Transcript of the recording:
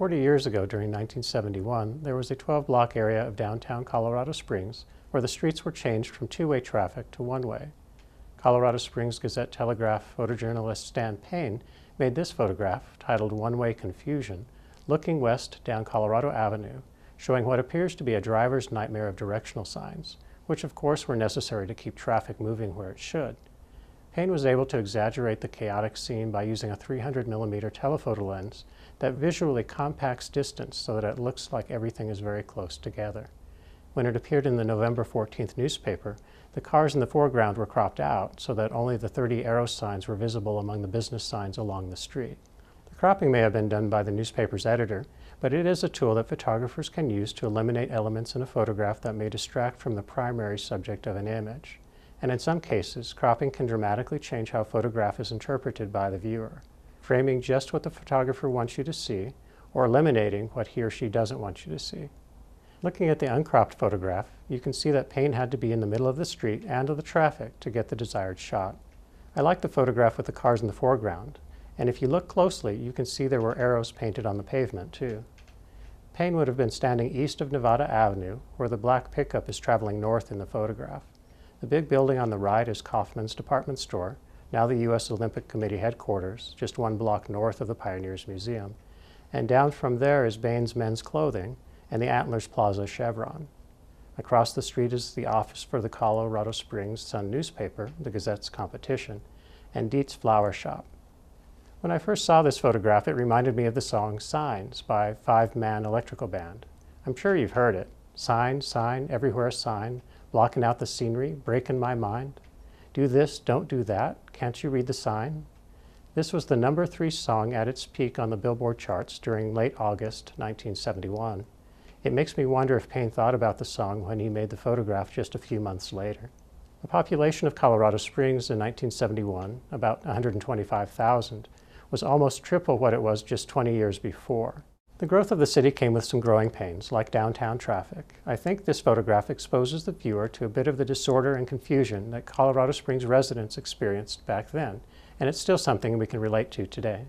40 years ago, during 1971, there was a 12-block area of downtown Colorado Springs where the streets were changed from two-way traffic to one-way. Colorado Springs Gazette-Telegraph photojournalist Stan Payne made this photograph, titled "One-Way Confusion," looking west down Colorado Avenue, showing what appears to be a driver's nightmare of directional signs, which of course were necessary to keep traffic moving where it should. Payne was able to exaggerate the chaotic scene by using a 300mm telephoto lens that visually compacts distance so that it looks like everything is very close together. When it appeared in the November 14th newspaper, the cars in the foreground were cropped out so that only the 30 arrow signs were visible among the business signs along the street. The cropping may have been done by the newspaper's editor, but it is a tool that photographers can use to eliminate elements in a photograph that may distract from the primary subject of an image. And in some cases, cropping can dramatically change how a photograph is interpreted by the viewer, framing just what the photographer wants you to see, or eliminating what he or she doesn't want you to see. Looking at the uncropped photograph, you can see that Payne had to be in the middle of the street and of the traffic to get the desired shot. I like the photograph with the cars in the foreground, and if you look closely, you can see there were arrows painted on the pavement too. Payne would have been standing east of Nevada Avenue, where the black pickup is traveling north in the photograph. The big building on the right is Kaufman's department store, now the U.S. Olympic Committee headquarters, just one block north of the Pioneers Museum. And down from there is Bain's Men's Clothing and the Antlers Plaza Chevron. Across the street is the office for the Colorado Springs Sun newspaper, the Gazette's competition, and Dietz Flower Shop. When I first saw this photograph, it reminded me of the song Signs by Five Man Electrical Band. I'm sure you've heard it. Sign, sign, everywhere a sign, blocking out the scenery, breaking my mind. Do this, don't do that, can't you read the sign? This was the number 3 song at its peak on the Billboard charts during late August 1971. It makes me wonder if Payne thought about the song when he made the photograph just a few months later. The population of Colorado Springs in 1971, about 125,000, was almost triple what it was just 20 years before. The growth of the city came with some growing pains, like downtown traffic. I think this photograph exposes the viewer to a bit of the disorder and confusion that Colorado Springs residents experienced back then, and it's still something we can relate to today.